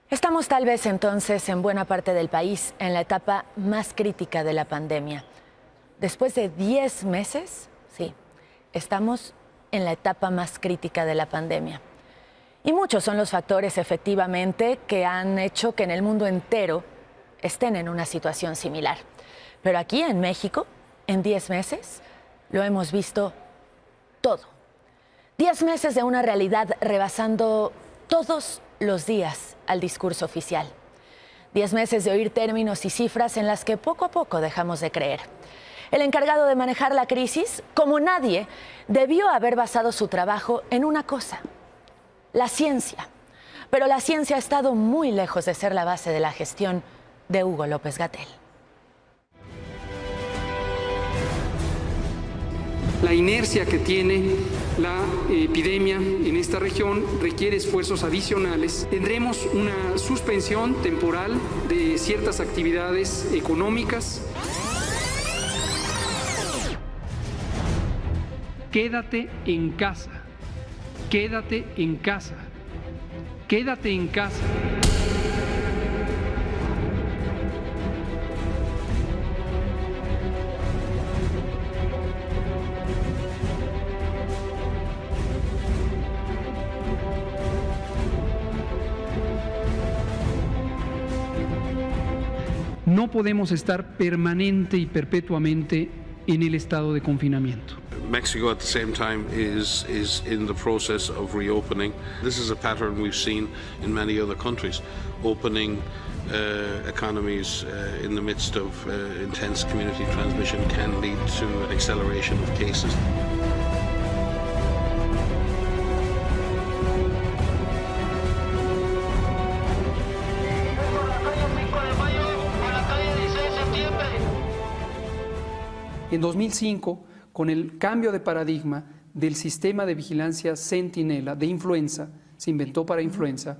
Estamos tal vez entonces en buena parte del país en la etapa más crítica de la pandemia. Después de 10 meses, sí, estamos en la etapa más crítica de la pandemia. Y muchos son los factores efectivamente que han hecho que en el mundo entero estén en una situación similar. Pero aquí en México, en 10 meses, lo hemos visto todo. 10 meses de una realidad rebasando todos los días al discurso oficial. 10 meses de oír términos y cifras en las que poco a poco dejamos de creer. El encargado de manejar la crisis, como nadie, debió haber basado su trabajo en una cosa: la ciencia. Pero la ciencia ha estado muy lejos de ser la base de la gestión de Hugo López-Gatell. La inercia que tiene la epidemia en esta región requiere esfuerzos adicionales. Tendremos una suspensión temporal de ciertas actividades económicas. Quédate en casa. Quédate en casa. Quédate en casa. No podemos estar permanente y perpetuamente en el estado de confinamiento. Mexico at the same time is in the process of reopening. This is a pattern we've seen in many other countries, opening economies in the midst of intense community transmission can lead to an acceleration of cases. En 2005, con el cambio de paradigma del sistema de vigilancia Centinela de influenza, se inventó para influenza,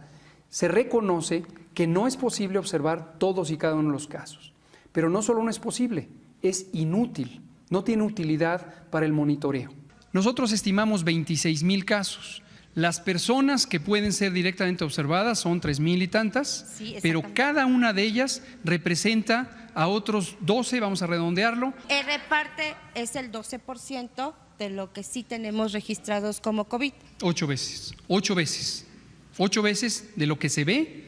se reconoce que no es posible observar todos y cada uno de los casos. Pero no solo no es posible, es inútil, no tiene utilidad para el monitoreo. Nosotros estimamos 26,000 casos. Las personas que pueden ser directamente observadas son 3,000 y tantas, sí, pero cada una de ellas representa a otros 12, vamos a redondearlo. El reparte es el 12% de lo que sí tenemos registrados como COVID. 8 veces de lo que se ve,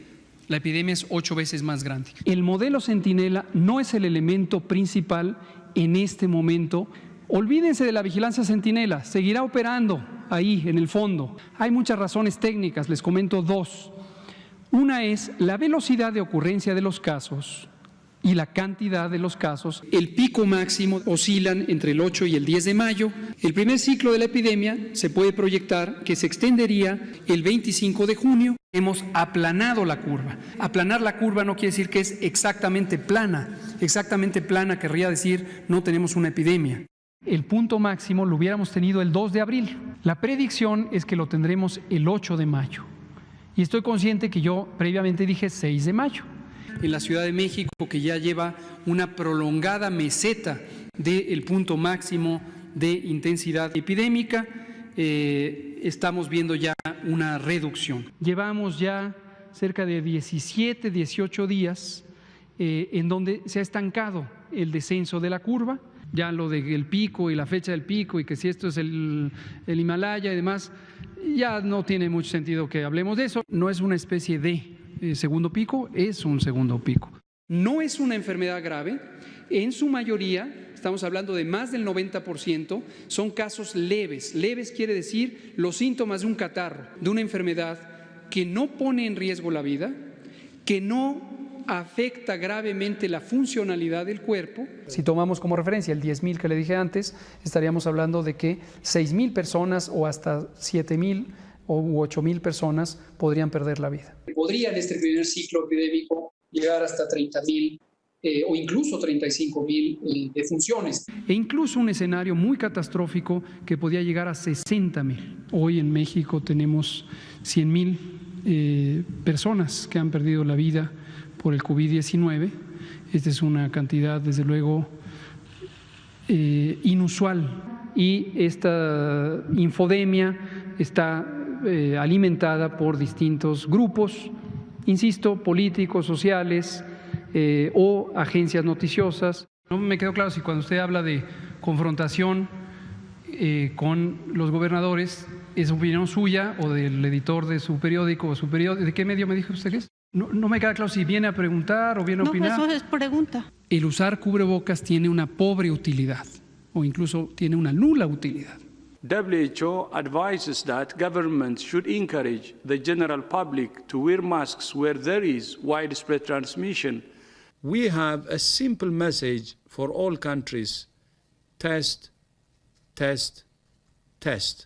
la epidemia es 8 veces más grande. El modelo Centinela no es el elemento principal en este momento. Olvídense de la vigilancia Centinela, seguirá operando ahí en el fondo. Hay muchas razones técnicas, les comento dos. Una es la velocidad de ocurrencia de los casos y la cantidad de los casos. El pico máximo oscilan entre el 8 y el 10 de mayo. El primer ciclo de la epidemia se puede proyectar que se extendería el 25 de junio. Hemos aplanado la curva. Aplanar la curva no quiere decir que es exactamente plana. Exactamente plana querría decir no tenemos una epidemia. El punto máximo lo hubiéramos tenido el 2 de abril. La predicción es que lo tendremos el 8 de mayo. Y estoy consciente que yo previamente dije 6 de mayo. En la Ciudad de México, que ya lleva una prolongada meseta del punto máximo de intensidad epidémica, estamos viendo ya una reducción. Llevamos ya cerca de 17, 18 días en donde se ha estancado el descenso de la curva. Ya lo del pico y la fecha del pico y que si esto es el Himalaya y demás, ya no tiene mucho sentido que hablemos de eso. No es una especie de segundo pico, es un segundo pico. No es una enfermedad grave, en su mayoría, estamos hablando de más del 90%, son casos leves. Leves quiere decir los síntomas de un catarro, de una enfermedad que no pone en riesgo la vida, que no afecta gravemente la funcionalidad del cuerpo. Si tomamos como referencia el 10,000 que le dije antes, estaríamos hablando de que 6,000 personas o hasta 7,000 u 8,000 personas podrían perder la vida. Podría en este primer ciclo epidémico llegar hasta 30,000 o incluso 35,000 defunciones. E incluso un escenario muy catastrófico que podía llegar a 60,000. Hoy en México tenemos 100,000 personas que han perdido la vida por el COVID-19. Esta es una cantidad, desde luego, inusual. Y esta infodemia está alimentada por distintos grupos insisto, políticos, sociales o agencias noticiosas. No me quedó claro si cuando usted habla de confrontación con los gobernadores, ¿es opinión suya o del editor de su periódico o su periódico? ¿De qué medio me dijo usted que es? No me queda claro si viene a preguntar o viene a opinar. No, eso es pregunta. El usar cubrebocas tiene una pobre utilidad o incluso tiene una nula utilidad. WHO advises that governments should encourage the general public to wear masks where there is widespread transmission. We have a simple message for all countries: test, test, test.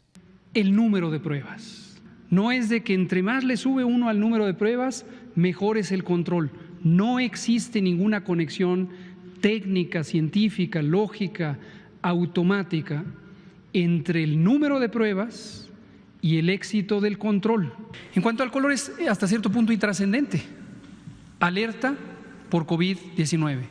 El número de pruebas. No es de que entre más le sube uno al número de pruebas, mejor es el control. No existe ninguna conexión técnica, científica, lógica, automática entre el número de pruebas y el éxito del control. En cuanto al color, es hasta cierto punto intrascendente. Alerta por COVID-19.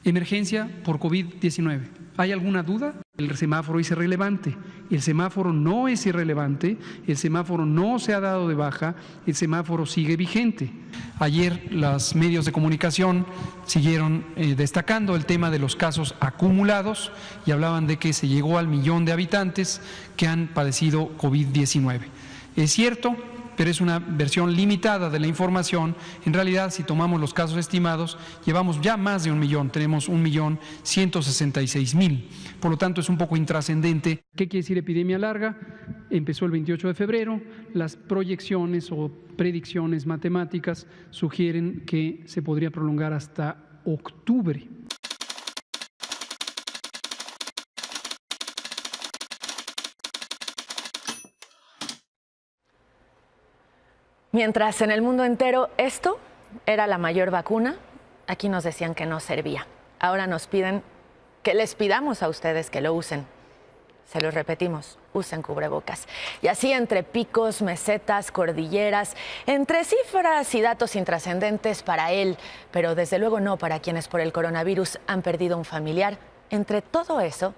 Emergencia por COVID-19. ¿Hay alguna duda? El semáforo es irrelevante. El semáforo no es irrelevante, el semáforo no se ha dado de baja, el semáforo sigue vigente. Ayer los medios de comunicación siguieron destacando el tema de los casos acumulados y hablaban de que se llegó al 1.000.000 de habitantes que han padecido COVID-19. Es cierto, pero es una versión limitada de la información. En realidad, si tomamos los casos estimados, llevamos ya más de 1.000.000, tenemos 1.166.000. Por lo tanto, es un poco intrascendente. ¿Qué quiere decir epidemia larga? Empezó el 28 de febrero, las proyecciones o predicciones matemáticas sugieren que se podría prolongar hasta octubre. Mientras en el mundo entero esto era la mayor vacuna, aquí nos decían que no servía. Ahora nos piden que les pidamos a ustedes que lo usen. Se los repetimos, usen cubrebocas. Y así entre picos, mesetas, cordilleras, entre cifras y datos intrascendentes para él, pero desde luego no para quienes por el coronavirus han perdido un familiar. Entre todo eso,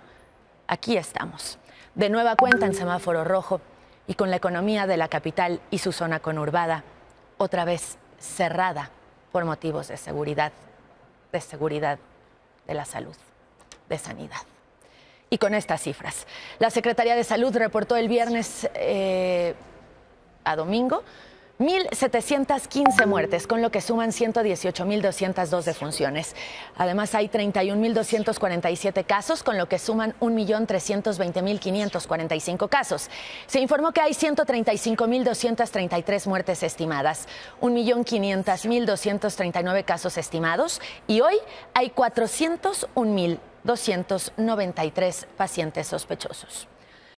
aquí estamos, de nueva cuenta en semáforo rojo y con la economía de la capital y su zona conurbada otra vez cerrada por motivos de seguridad de la salud, de sanidad. Y con estas cifras, la Secretaría de Salud reportó el viernes a domingo 1.715 muertes, con lo que suman 118.202 defunciones. Además, hay 31.247 casos, con lo que suman 1.320.545 casos. Se informó que hay 135.233 muertes estimadas, 1.500.239 casos estimados, y hoy hay 401.293 pacientes sospechosos.